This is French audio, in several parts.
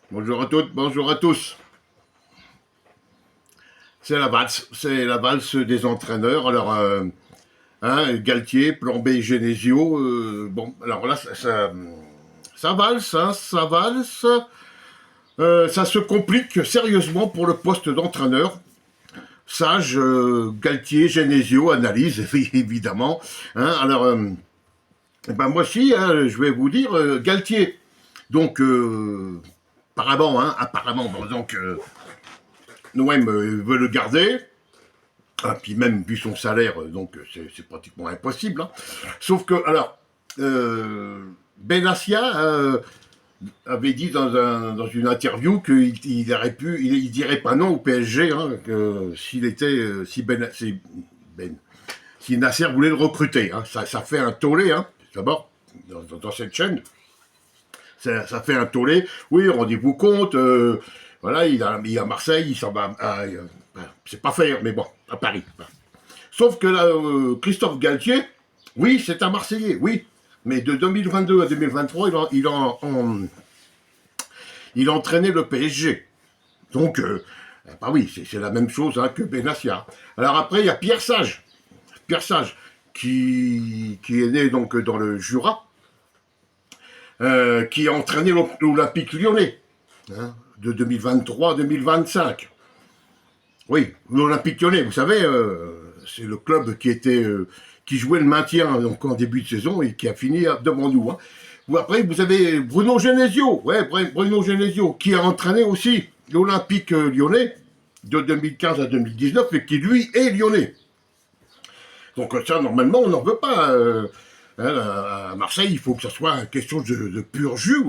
Bonjour à toutes, bonjour à tous. C'est la valse des entraîneurs. Alors, Galtier, plan B, Genesio. Bon, alors là, ça valse, hein, ça valse. Ça se complique sérieusement pour le poste d'entraîneur. Sage, Galtier, Genesio, analyse, évidemment. Alors, ben moi aussi, je vais vous dire, Galtier. Donc, apparemment, bon, donc, Noël veut le garder. Ah, puis même vu son salaire, donc c'est pratiquement impossible. Hein. Sauf que, alors, Benassia avait dit dans une interview qu'il il dirait pas non au PSG que s'il était, si Nasser voulait le recruter. Hein. Ça fait un tollé, hein, d'abord, dans cette chaîne. Ça fait un tollé. Oui, rendez-vous compte. Voilà, il a Marseille, il s'en va. C'est pas fait, mais bon, à Paris. Sauf que là, Christophe Galtier, oui, c'est un Marseillais, oui. Mais de 2022 à 2023, il a entraîné le PSG. Donc, bah oui, c'est la même chose que Benassia. Alors après, il y a Pierre Sage. Pierre Sage, qui est né donc dans le Jura, qui a entraîné l'Olympique lyonnais, hein, de 2023 à 2025. Oui, l'Olympique lyonnais, vous savez, c'est le club qui jouait le maintien donc, en début de saison et qui a fini devant nous. Hein. Après, vous avez Bruno Genesio, Bruno Genesio, qui a entraîné aussi l'Olympique lyonnais de 2015 à 2019 et qui, lui, est lyonnais. Donc ça, normalement, on n'en veut pas. À Marseille, il faut que ça soit quelque chose de pur jus,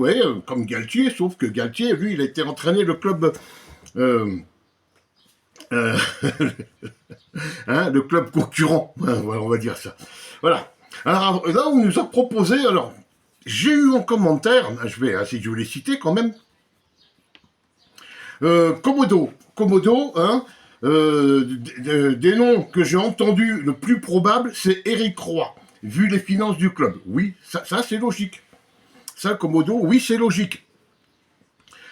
comme Galtier, sauf que Galtier, lui, il a été entraîné le club... le club concurrent, on va dire ça. Voilà. Alors là, on nous a proposé, alors, j'ai eu en commentaire, je vais essayer de vous les citer quand même, Komodo, hein, des noms que j'ai entendus, le plus probable, c'est Éric Roy, vu les finances du club. Oui, ça c'est logique. Ça, Komodo, oui, c'est logique.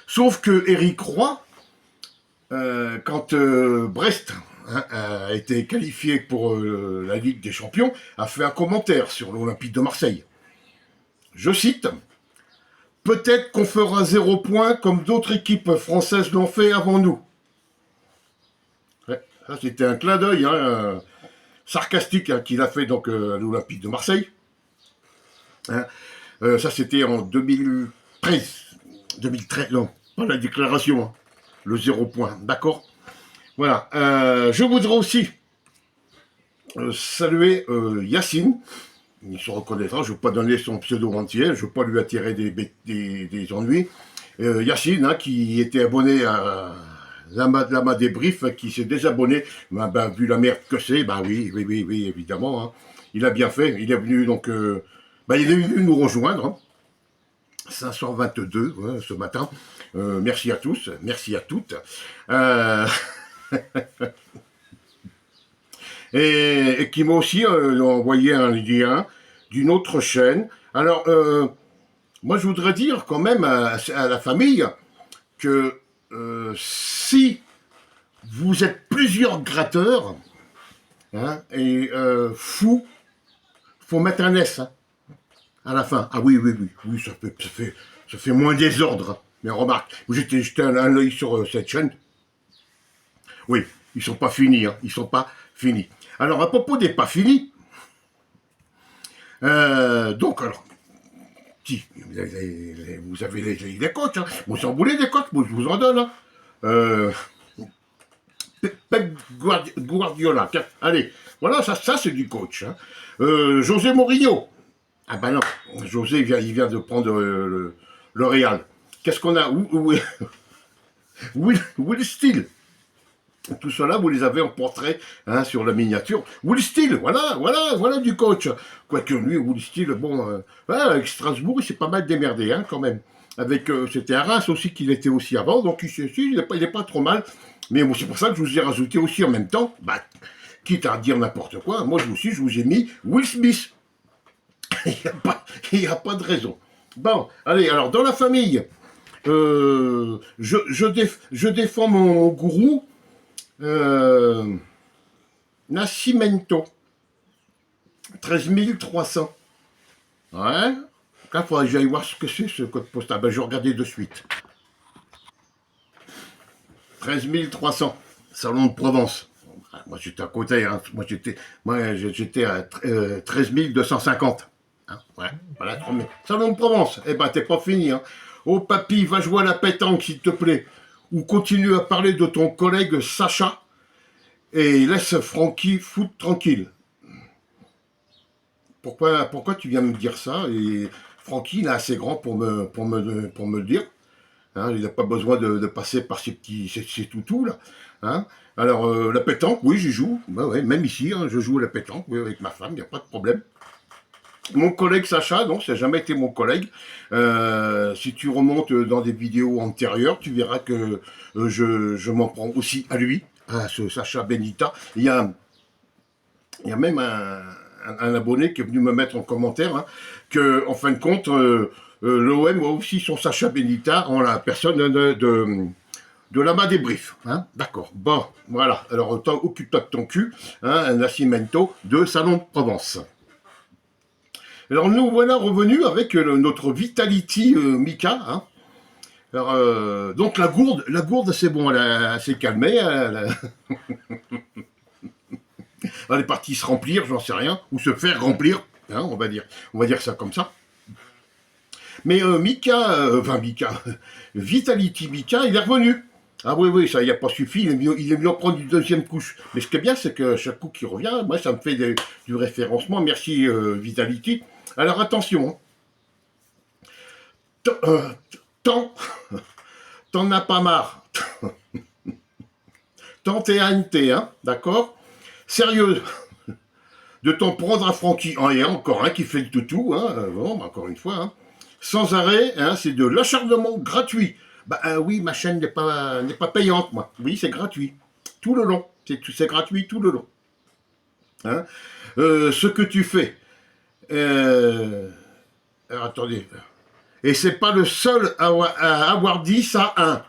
Sauf que Éric Roy, quand Brest a été qualifié pour la Ligue des Champions, a fait un commentaire sur l'Olympique de Marseille. Je cite, « Peut-être qu'on fera 0 point comme d'autres équipes françaises l'ont fait avant nous. » Ça, c'était un clin d'œil sarcastique qu'il a fait donc, à l'Olympique de Marseille. Ça, c'était en 2013. 2013, non, pas la déclaration, le 0 point, d'accord. Voilà. Je voudrais aussi saluer Yacine. Il se reconnaîtra, je ne vais pas donner son pseudo entier, je ne veux pas lui attirer des ennuis. Yacine, qui était abonné à Lama Débrief, qui s'est désabonné, vu la merde que c'est, oui, évidemment. Hein. Il a bien fait, il est venu donc... il est venu nous rejoindre. 522 ce matin. Merci à tous, merci à toutes. Et qui m'a aussi envoyé un lien d'une autre chaîne. Alors, moi, je voudrais dire quand même à la famille que si vous êtes plusieurs gratteurs et fous, faut mettre un S à la fin. Ah oui, ça fait moins désordre. Mais remarque, vous jetez un œil sur cette chaîne. Oui, ils sont pas finis, ils sont pas finis. Alors, à propos des pas finis, donc, alors, si, vous avez les coachs, vous en voulez des coachs, je vous en donne. Pep Guardiola, allez, voilà, ça c'est du coach. José Mourinho, ah ben non, José, il vient de prendre le Real. Qu'est-ce qu'on a Will Steele. Tout cela, vous les avez en portrait sur la miniature. Will Steele, voilà du coach. Quoique lui, Will Steele, bon, avec Strasbourg, il s'est pas mal démerdé quand même. Avec, c'était à Reims aussi qu'il était aussi avant, donc il est pas trop mal. Mais bon, c'est pour ça que je vous ai rajouté aussi en même temps, quitte à dire n'importe quoi, moi je vous ai mis Will Smith. Il n'y a pas de raison. Bon, allez, alors dans la famille, Je défends mon gourou, Nascimento, 13 300. Ouais. Là, il faudrait que j'aille voir ce que c'est ce code postal. Ben, je vais regarder de suite. 13 300, Salon de Provence. Moi, j'étais à côté. Hein. Moi, j'étais à 13 250. Hein, ouais, voilà, Salon de Provence. Eh ben, t'es pas fini. Hein. Oh, papy, va jouer à la pétanque, s'il te plaît. Ou continue à parler de ton collègue Sacha et laisse Francky foutre tranquille. Pourquoi tu viens me dire ça? Et Francky, il est assez grand pour me le dire. Hein, il n'a pas besoin de passer par ces toutous là. Hein. Alors la pétanque, oui, j'y joue. Bah ouais, même ici, hein, je joue à la pétanque oui, avec ma femme, il n'y a pas de problème. Mon collègue Sacha, non, ça n'a jamais été mon collègue. Si tu remontes dans des vidéos antérieures, tu verras que je m'en prends aussi à lui, à ce Sacha Benita. Il y a même un abonné qui est venu me mettre en commentaire hein, que, en fin de compte, l'OM a aussi son Sacha Benita en la personne de Lama Débrief. Hein. D'accord. Bon, voilà. Alors, occupe-toi de ton cul. Hein, un Nascimento de Salon de Provence. Alors, nous voilà revenus avec notre Vitality Mika. Hein. Alors, donc, la gourde, c'est bon, elle s'est calmée. Elle est partie se remplir, j'en sais rien, ou se faire remplir, hein, on va dire ça comme ça. Mais Mika, Vitality Mika, il est revenu. Ah oui, ça, il n'a pas suffi, il est mieux en prendre une deuxième couche. Mais ce qui est bien, c'est que chaque coup qu'il revient, moi, ça me fait du référencement. Merci Vitality. Alors attention, t'en as pas marre. Tant t'es ANT, hein, d'accord? Sérieux, de t'en prendre à Francky. Oh, et encore un qui fait le toutou, hein, bon, encore une fois, hein. Sans arrêt, hein, c'est de l'acharnement gratuit. Bah oui, ma chaîne n'est pas payante, moi. Oui, c'est gratuit. Tout le long. C'est gratuit tout le long. Hein. Ce que tu fais. Alors, attendez. Et c'est pas le seul à avoir dit ça, hein.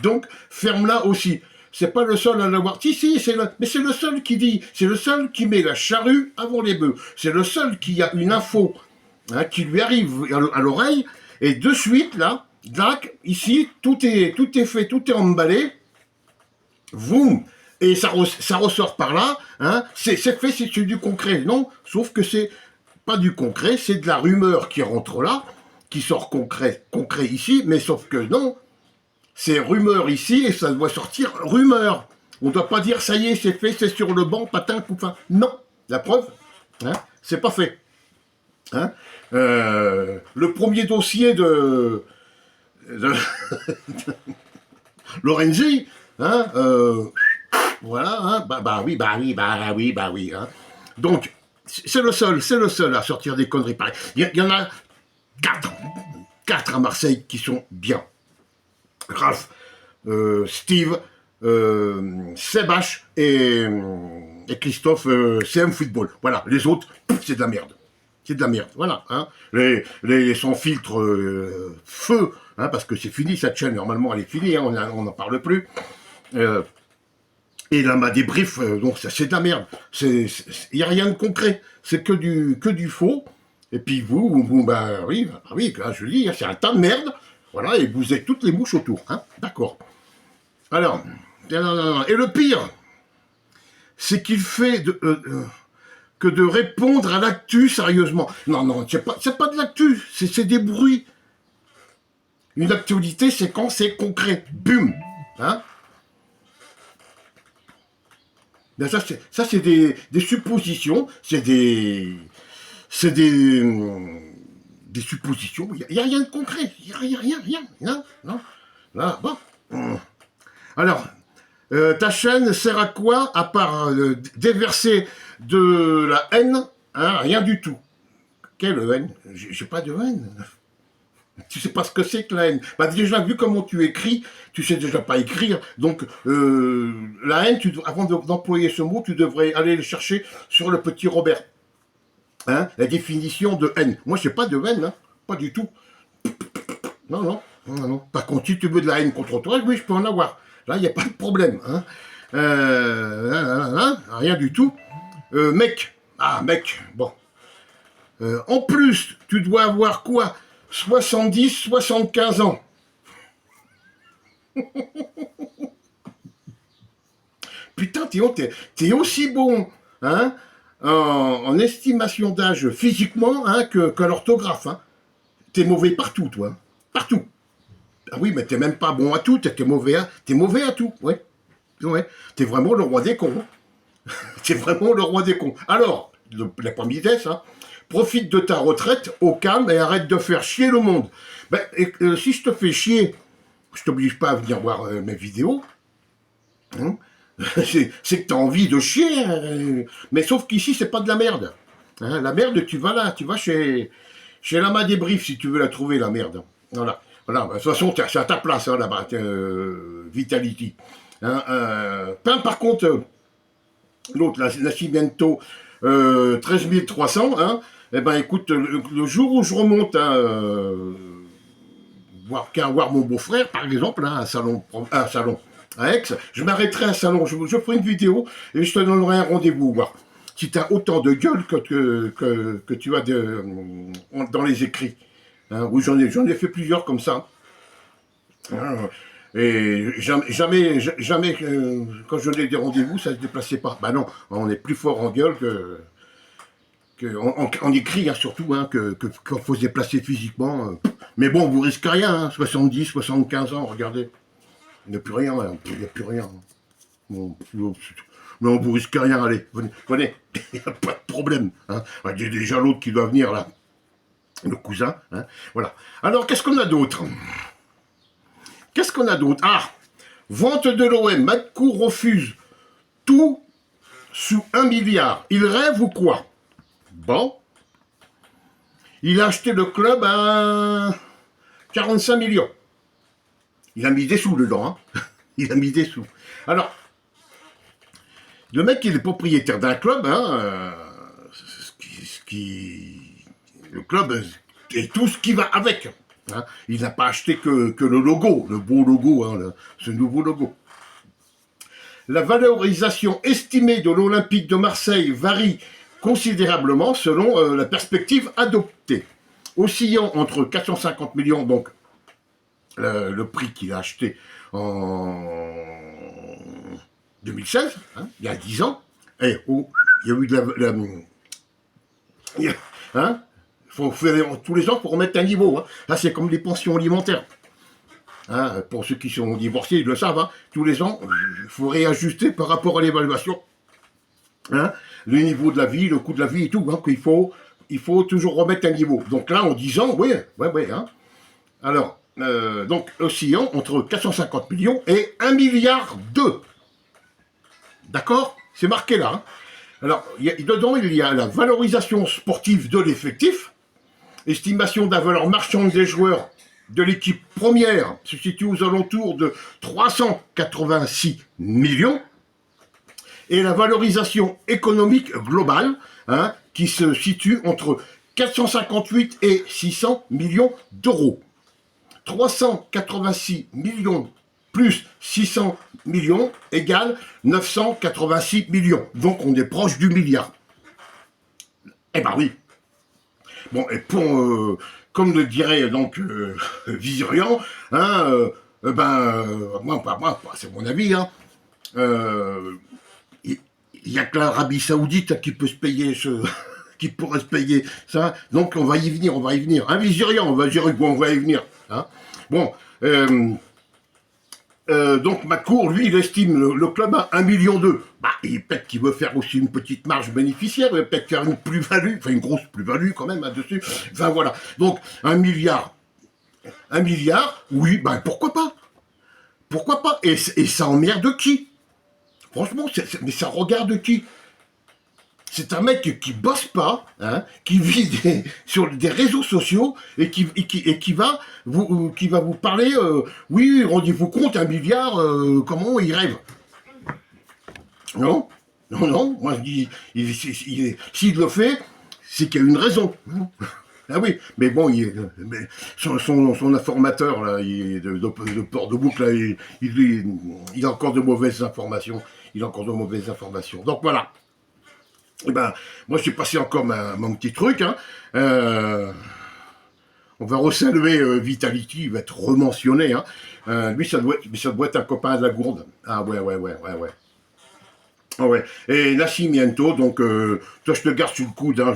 Donc, ferme-la aussi. C'est pas le seul à l'avoir. Si, mais c'est le seul qui dit. C'est le seul qui met la charrue avant les bœufs. C'est le seul qui a une info hein, qui lui arrive à l'oreille. Et de suite, là, ici, tout est fait, tout est emballé. Voum. Et ça ressort par là. Hein, c'est fait, c'est du concret. Non, sauf que c'est pas du concret, c'est de la rumeur qui rentre là, qui sort concret ici. Mais sauf que non. C'est rumeur ici et ça doit sortir rumeur. On ne doit pas dire ça y est, c'est fait, c'est sur le banc, patin, couffin. Non, la preuve, hein, c'est pas fait. Hein. Le premier dossier de Lorenzi, hein, voilà, hein, bah oui. Hein. Donc, c'est le seul à sortir des conneries pareilles. Il y en a 4 à Marseille qui sont bien. Raph, Steve, Sébastien et Christophe, CM Football. Voilà, les autres, c'est de la merde. C'est de la merde, voilà. Hein. Les sans filtre feu, hein, parce que c'est fini, cette chaîne, normalement, elle est finie, hein, on n'en parle plus. Et là, ma débrief, donc ça, c'est de la merde. Il n'y a rien de concret, c'est que du faux. Et puis vous bah oui, là, je dis, c'est un tas de merde. Voilà, et vous avez toutes les mouches autour, hein, d'accord. Alors, et le pire, c'est qu'il fait que de répondre à l'actu sérieusement. Non, c'est pas de l'actu, c'est des bruits. Une actualité, c'est quand c'est concret. Bum, hein. Ben ça, c'est des suppositions, c'est des suppositions, il n'y a rien de concret, il n'y a rien, non, là, bon. Alors, ta chaîne sert à quoi, à part déverser de la haine, hein, rien du tout. Quelle haine? J'ai pas de haine. Tu sais pas ce que c'est que la haine. Bah déjà, vu comment tu écris, tu sais déjà pas écrire, donc la haine, avant d'employer ce mot, tu devrais aller le chercher sur le petit Robert. Hein, la définition de haine. Moi, je n'ai pas de haine, hein, pas du tout. Non. Non, non. Par contre, si tu veux de la haine contre toi, oui, je peux en avoir. Là, il n'y a pas de problème. Hein. Rien du tout. Mec. Ah, mec. Bon. En plus, tu dois avoir quoi? 70, 75 ans. Putain, Théo, t'es aussi bon, hein, en estimation d'âge physiquement, hein, qu'à l'orthographe. Hein. T'es mauvais partout, toi. Partout. Ah oui, mais t'es même pas bon à tout, t'es mauvais à tout, ouais. Ouais. T'es vraiment le roi des cons. T'es vraiment le roi des cons. Alors, la première idée, ça, profite de ta retraite au calme et arrête de faire chier le monde. Ben, si je te fais chier, je t'oblige pas à venir voir mes vidéos. Hein. C'est que t'as envie de chier, mais sauf qu'ici c'est pas de la merde. Hein, la merde, tu vas chez Lama Débrief si tu veux la trouver, la merde. Voilà. Voilà. De toute façon, c'est à ta place hein, là-bas, Vitality. Hein, par contre, l'autre, la Nascimento 13 300, hein, eh ben écoute, le jour où je remonte voir mon beau-frère, par exemple, hein, un salon à Aix, je m'arrêterai à un salon, je ferai une vidéo et je te donnerai un rendez-vous. Voir si tu as autant de gueule que tu as dans les écrits. Hein, oui, j'en ai fait plusieurs comme ça. Hein, et jamais quand je donnais des rendez-vous, ça ne se déplaçait pas. Ben non, on est plus fort en gueule en écrit, hein, surtout, hein, quand il faut se déplacer physiquement. Mais bon, vous risquez rien, hein, 70, 75 ans, regardez. Il n'y a plus rien, il n'y a plus rien. Bon, non, vous risquez rien, allez, venez, il n'y a pas de problème. Hein. Il y a déjà l'autre qui doit venir, là, le cousin. Hein. Voilà. Alors, qu'est-ce qu'on a d'autre? Ah, vente de l'OM, McCourt refuse tout sous 1 milliard. Il rêve ou quoi? Bon. Il a acheté le club à 45 millions. Il a mis des sous dedans. Hein. Il a mis des sous. Alors, le mec, il est propriétaire d'un club. Hein, le club et tout ce qui va avec. Hein. Il n'a pas acheté que le logo, le beau logo, hein, ce nouveau logo. La valorisation estimée de l'Olympique de Marseille varie considérablement selon la perspective adoptée, oscillant entre 450 millions, donc le prix qu'il a acheté en 2016, hein, il y a 10 ans, et où il y a eu de hein, faut faire, tous les ans, pour remettre un niveau. Hein. Là, c'est comme les pensions alimentaires. Hein, pour ceux qui sont divorcés, ils le savent. Hein. Tous les ans, il faut réajuster par rapport à l'évaluation. Hein, le niveau de la vie, le coût de la vie et tout. Hein, il faut toujours remettre un niveau. Donc là, en 10 ans, oui. Hein. Alors, donc, oscillant entre 450 millions et 1 milliard 2. D'accord? C'est marqué là. Hein. Alors, dedans, il y a la valorisation sportive de l'effectif, estimation de la valeur marchande des joueurs de l'équipe première se situe aux alentours de 386 millions, et la valorisation économique globale, hein, qui se situe entre 458 et 600 millions d'euros. 386 millions plus 600 millions égale 986 millions. Donc on est proche du milliard. Eh ben oui. Bon, et pour, comme le dirait donc Viserian, hein, moi, c'est mon avis, hein, il n'y a que l'Arabie Saoudite qui peut se payer qui pourrait se payer ça. Donc on va y venir. Un Viserian, on va y venir. Hein. Bon, donc McCourt, lui, il estime le club à 1,2 million. Bah, peut-être qu'il veut faire aussi une petite marge bénéficiaire, peut-être faire une plus-value, enfin une grosse plus-value quand même là-dessus. Enfin voilà. Donc 1 milliard. 1 milliard, oui, ben pourquoi pas? Pourquoi pas? Et ça emmerde qui? Franchement, mais ça regarde qui? C'est un mec qui bosse pas, hein, qui vit sur des réseaux sociaux et qui va vous parler. Oui, rendez-vous compte, 1 milliard, comment il rêve? Non. Moi je dis, s'il le fait, c'est qu'il y a une raison. Ah oui, mais bon, son informateur, là, de Port-de-Bouc, là, il a encore de mauvaises informations. Il a encore de mauvaises informations. Donc voilà. Eh ben, moi, j'ai passé encore mon petit truc. Hein. On va resaluer Vitality, il va être rementionné. Hein. Lui, ça doit être un copain de la gourde. Ah ouais, ouais, ouais, ouais, ouais. Ah ouais. Et Nascimento, donc, toi, je te garde sur le coude. Hein.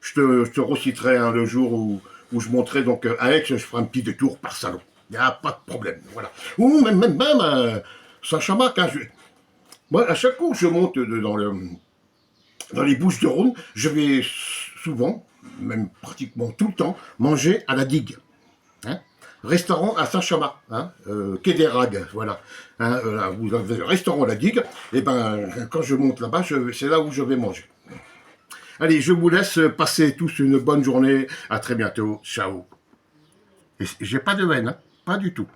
Je te reciterai hein, le jour où je monterai donc à Aix, je ferai un petit détour par salon. Il n'y a pas de problème. Voilà. Ou même Saint-Chamac. Hein, moi, à chaque fois que je monte dans les Bouches-du-Rhône, je vais souvent, même pratiquement tout le temps, manger à la digue. Hein. Restaurant à Saint-Chamas, hein, quai des Ragues, voilà. Hein, vous avez le restaurant à la digue, et ben quand je monte là-bas, c'est là où je vais manger. Allez, je vous laisse passer tous une bonne journée. À très bientôt. Ciao. Et j'ai pas de haine, hein, pas du tout.